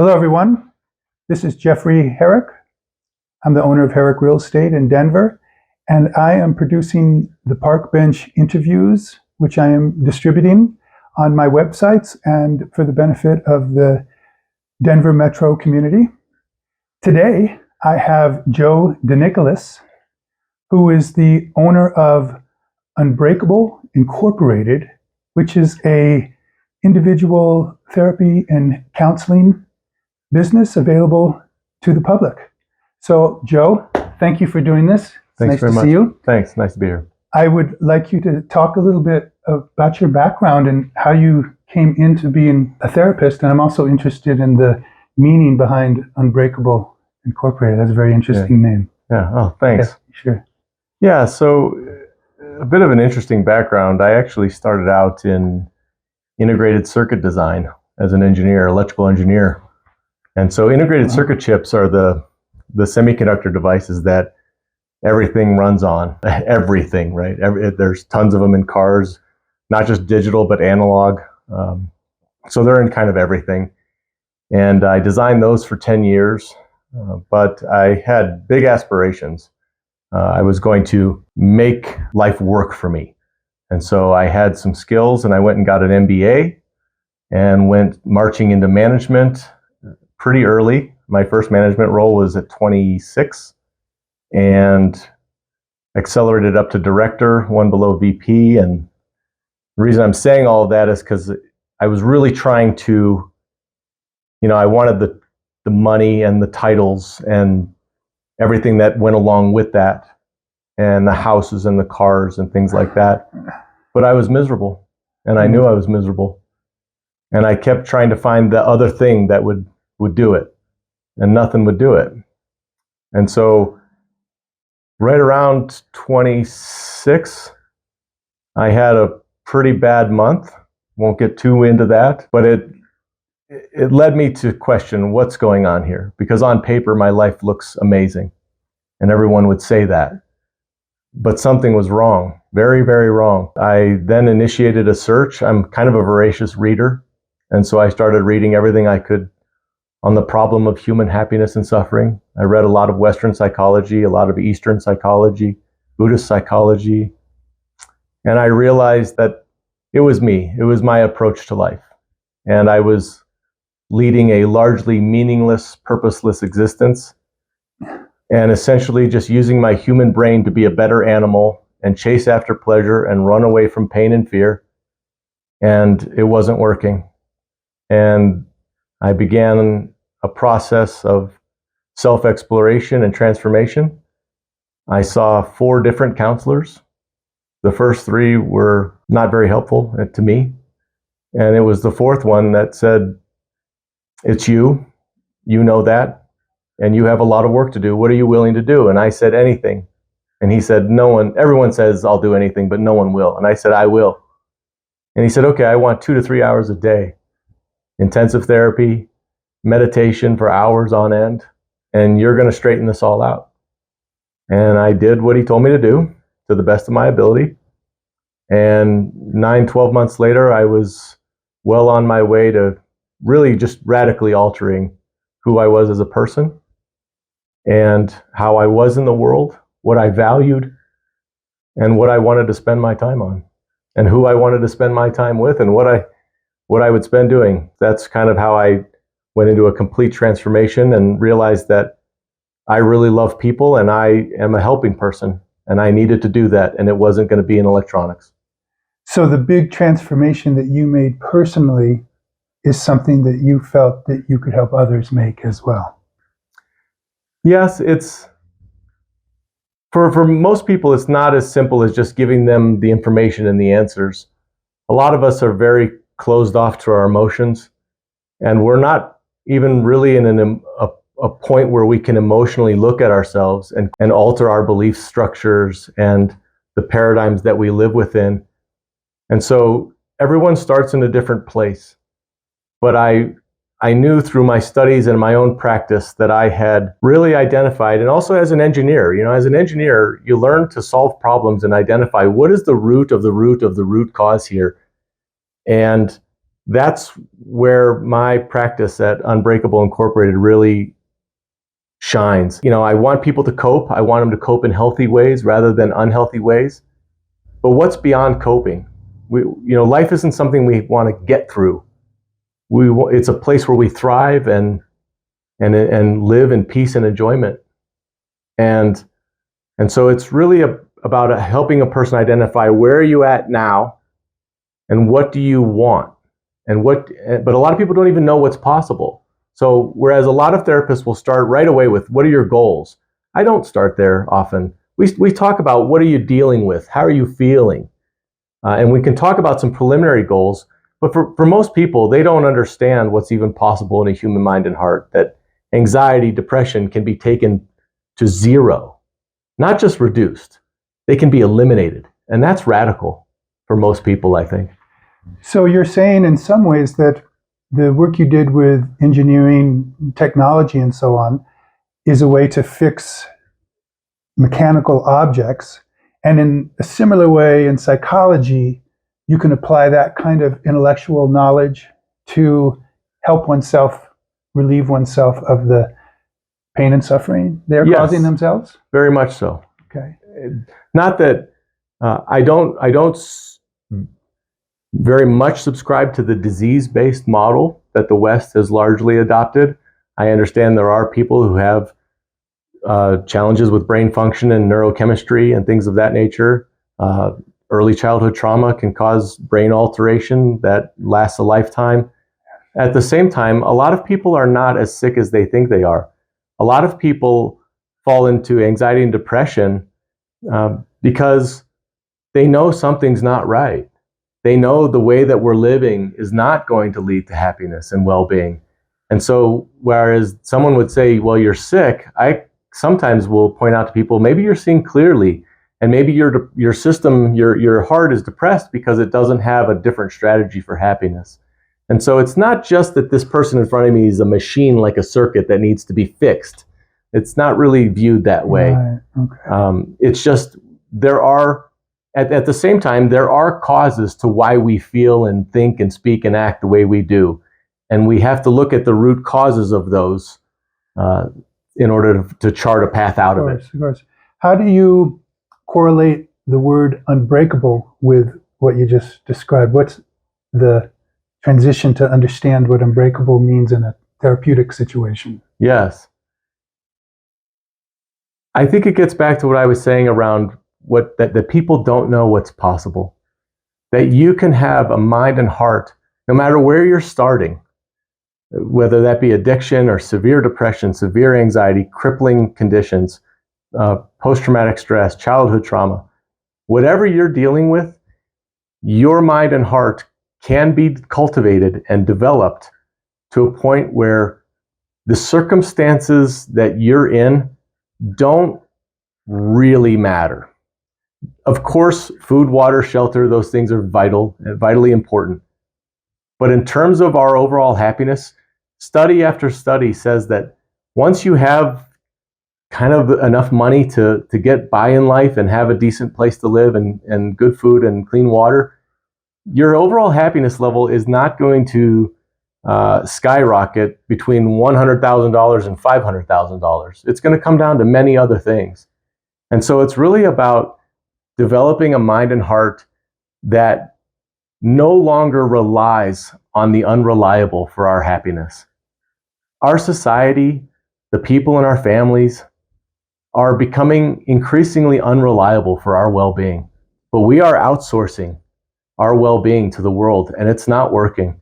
Hello, everyone. This is Jeffrey Herrick. I'm the owner of Herrick Real Estate in Denver, and I am producing the Park Bench interviews, which I am distributing on my websites and for the benefit of the Denver metro community. Today, I have Joe DeNicholas, who is the owner of Unbreakable Incorporated, which is a individual therapy and counseling business available to the public. So, Joe, thank you for doing this. Thanks nice very to much. see you. Thanks. Nice to be here. I would like you to talk a little bit about your background and how you came into being a therapist. And I'm also interested in the meaning behind Unbreakable Incorporated. That's a very interesting name. Yeah. Oh, thanks. Okay, sure. Yeah. So, a bit of an interesting background. I actually started out in integrated circuit design as an engineer, electrical engineer. And so integrated circuit chips are the semiconductor devices that everything runs on. Everything, right? There's tons of them in cars, not just digital, but analog. So they're in kind of everything. And I designed those for 10 years, but I had big aspirations. I was going to make life work for me. And so I had some skills and I went and got an MBA and went marching into management pretty early. My first management role was at 26 and accelerated up to director, one below VP. And the reason I'm saying all of that is because I was really trying to, I wanted the money and the titles and everything that went along with that, and the houses and the cars and things like that. But I was miserable, and I knew I was miserable. And I kept trying to find the other thing that would do it, and nothing would do it. And so right around 26, I had a pretty bad month. Won't get too into that, but it led me to question what's going on here, because on paper my life looks amazing and everyone would say that, but something was wrong, very, very wrong. I then initiated a search. I'm kind of a voracious reader, and so I started reading everything I could on the problem of human happiness and suffering. I read a lot of Western psychology, a lot of Eastern psychology, Buddhist psychology, and I realized that it was me. It was my approach to life. And I was leading a largely meaningless, purposeless existence, and essentially just using my human brain to be a better animal and chase after pleasure and run away from pain and fear. And it wasn't working. And I began a process of self-exploration and transformation. I saw 4 different counselors. The first 3 were not very helpful to me. And it was the 4th one that said, "It's you know that, and you have a lot of work to do. What are you willing to do?" And I said, "Anything." And he said, everyone says I'll do anything, but no one will. And I said, "I will." And he said, "Okay, I want 2 to 3 hours a day. Intensive therapy, meditation for hours on end, and you're going to straighten this all out." And I did what he told me to do to the best of my ability. And 9-12 months later, I was well on my way to really just radically altering who I was as a person and how I was in the world, what I valued, and what I wanted to spend my time on, and who I wanted to spend my time with, and what I would spend doing. That's kind of how I went into a complete transformation and realized that I really love people and I am a helping person, and I needed to do that, and it wasn't going to be in electronics. So the big transformation that you made personally is something that you felt that you could help others make as well. Yes, it's for most people, it's not as simple as just giving them the information and the answers. A lot of us are very closed off to our emotions, and we're not even really in a point where we can emotionally look at ourselves and alter our belief structures and the paradigms that we live within. And so everyone starts in a different place. But I knew through my studies and my own practice that I had really identified, and also as an engineer, as an engineer, you learn to solve problems and identify what is the root of the root of the root cause here. And that's where my practice at Unbreakable Incorporated really shines. I want people to cope. I want them to cope in healthy ways rather than unhealthy ways. But what's beyond coping? Life isn't something we want to get through. It's a place where we thrive and live in peace and enjoyment. And so it's really about helping a person identify where are you at now and what do you want. But a lot of people don't even know what's possible. So whereas a lot of therapists will start right away with, what are your goals? I don't start there often. We talk about, what are you dealing with? How are you feeling? And we can talk about some preliminary goals, but for most people, they don't understand what's even possible in a human mind and heart, that anxiety, depression can be taken to zero, not just reduced. They can be eliminated. And that's radical for most people, I think. So you're saying in some ways that the work you did with engineering, technology, and so on is a way to fix mechanical objects. And in a similar way in psychology, you can apply that kind of intellectual knowledge to help oneself, relieve oneself of the pain and suffering they're causing themselves? Very much so. Okay. Not that I don't very much subscribe to the disease-based model that the West has largely adopted. I understand there are people who have challenges with brain function and neurochemistry and things of that nature. Early childhood trauma can cause brain alteration that lasts a lifetime. At the same time, a lot of people are not as sick as they think they are. A lot of people fall into anxiety and depression because they know something's not right. They know the way that we're living is not going to lead to happiness and well-being. And so whereas someone would say, well, you're sick, I sometimes will point out to people, maybe you're seeing clearly, and maybe your system, your heart is depressed because it doesn't have a different strategy for happiness. And so it's not just that this person in front of me is a machine like a circuit that needs to be fixed. It's not really viewed that way. Right. Okay. It's just there are, at the same time, there are causes to why we feel and think and speak and act the way we do. And we have to look at the root causes of those in order to chart a path out of it. Of course. How do you correlate the word unbreakable with what you just described? What's the transition to understand what unbreakable means in a therapeutic situation? Yes. I think it gets back to what I was saying around that people don't know what's possible. That you can have a mind and heart, no matter where you're starting, whether that be addiction or severe depression, severe anxiety, crippling conditions, post-traumatic stress, childhood trauma, whatever you're dealing with, your mind and heart can be cultivated and developed to a point where the circumstances that you're in don't really matter. Of course, food, water, shelter, those things are vitally important. But in terms of our overall happiness, study after study says that once you have kind of enough money to get by in life and have a decent place to live and good food and clean water, your overall happiness level is not going to skyrocket between $100,000 and $500,000. It's going to come down to many other things. And so it's really about developing a mind and heart that no longer relies on the unreliable for our happiness. Our society, the people in our families, are becoming increasingly unreliable for our well-being. But we are outsourcing our well-being to the world, and it's not working.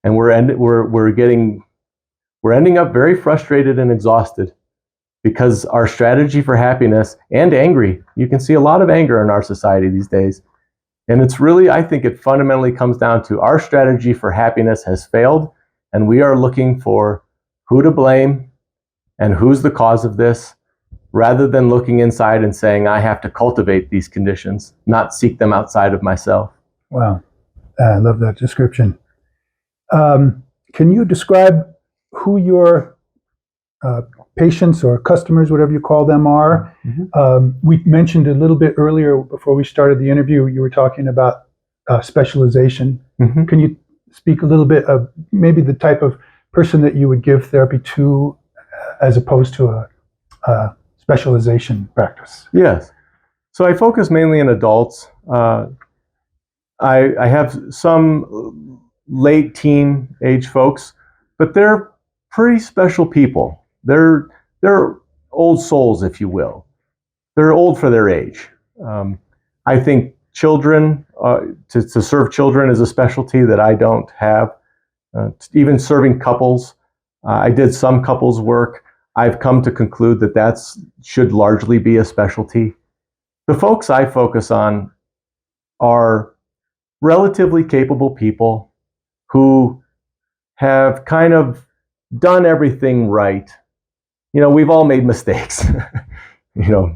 And we're ending up very frustrated and exhausted because our strategy for happiness, and angry, you can see a lot of anger in our society these days. And it's really, I think it fundamentally comes down to our strategy for happiness has failed, and we are looking for who to blame and who's the cause of this, rather than looking inside and saying, I have to cultivate these conditions, not seek them outside of myself. Wow. I love that description. Can you describe who your patients or customers, whatever you call them, are? Mm-hmm. We mentioned a little bit earlier before we started the interview, you were talking about specialization. Mm-hmm. Can you speak a little bit of maybe the type of person that you would give therapy to, as opposed to a specialization practice? Yes. So I focus mainly on adults. I have some late teen age folks, but they're pretty special people. They're old souls, if you will. They're old for their age. I think children, to serve children is a specialty that I don't have. Even serving couples, I did some couples work. I've come to conclude that should largely be a specialty. The folks I focus on are relatively capable people who have kind of done everything right. You know, we've all made mistakes. You know,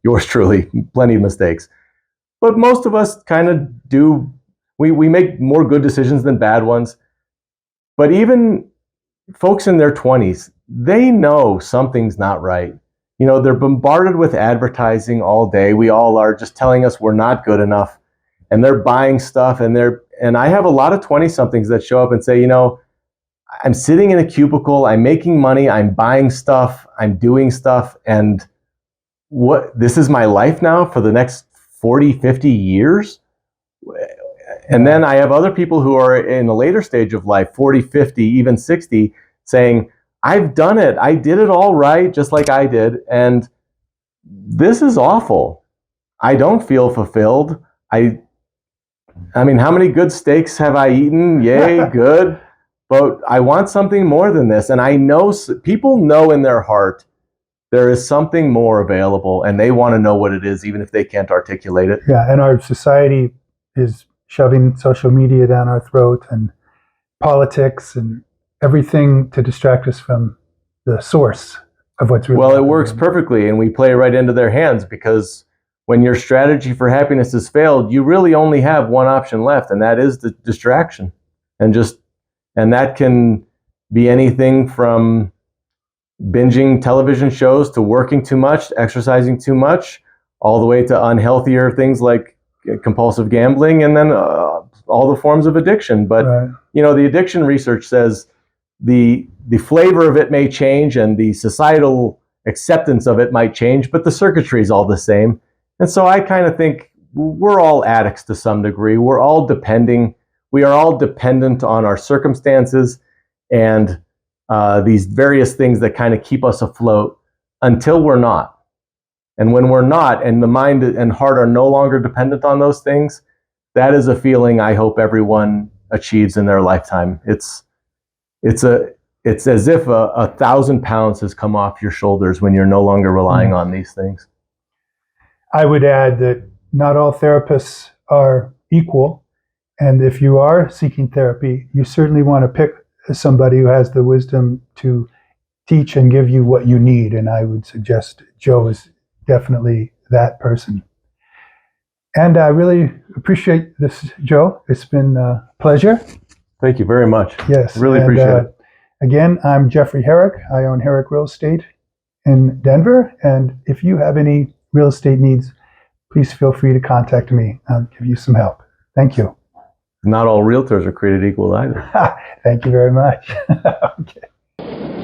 yours truly, plenty of mistakes. But most of us kind of do, we make more good decisions than bad ones. But even folks in their 20s, they know something's not right. You know, they're bombarded with advertising all day. We all are, just telling us we're not good enough. And they're buying stuff, and I have a lot of 20-somethings that show up and say, you know, I'm sitting in a cubicle, I'm making money, I'm buying stuff, I'm doing stuff, and this is my life now for the next 40, 50 years? And then I have other people who are in a later stage of life, 40, 50, even 60, saying, I've done it. I did it all right, just like I did. And this is awful. I don't feel fulfilled. I mean, how many good steaks have I eaten? Yay, good. But I want something more than this. And I know people know in their heart there is something more available, and they want to know what it is, even if they can't articulate it. Yeah, and our society is shoving social media down our throat and politics and everything to distract us from the source of what's really Well, it works perfectly, and we play right into their hands, because when your strategy for happiness has failed, you really only have one option left, and that is the distraction. And that can be anything from binging television shows to working too much, exercising too much, all the way to unhealthier things like compulsive gambling, and then all the forms of addiction. But right. You know, the addiction research says the flavor of it may change and the societal acceptance of it might change, but the circuitry is all the same. And so I kind of think we're all addicts to some degree. We are all dependent on our circumstances and these various things that kind of keep us afloat until we're not. And when we're not, and the mind and heart are no longer dependent on those things, that is a feeling I hope everyone achieves in their lifetime. It's as if 1,000 pounds has come off your shoulders when you're no longer relying on these things. I would add that not all therapists are equal. And if you are seeking therapy, you certainly want to pick somebody who has the wisdom to teach and give you what you need. And I would suggest Joe is definitely that person. And I really appreciate this, Joe. It's been a pleasure. Thank you very much. Yes. Really appreciate it. Again, I'm Jeffrey Herrick. I own Herrick Real Estate in Denver. And if you have any real estate needs, please feel free to contact me. I'll give you some help. Thank you. Not all realtors are created equal either. Thank you very much. Okay.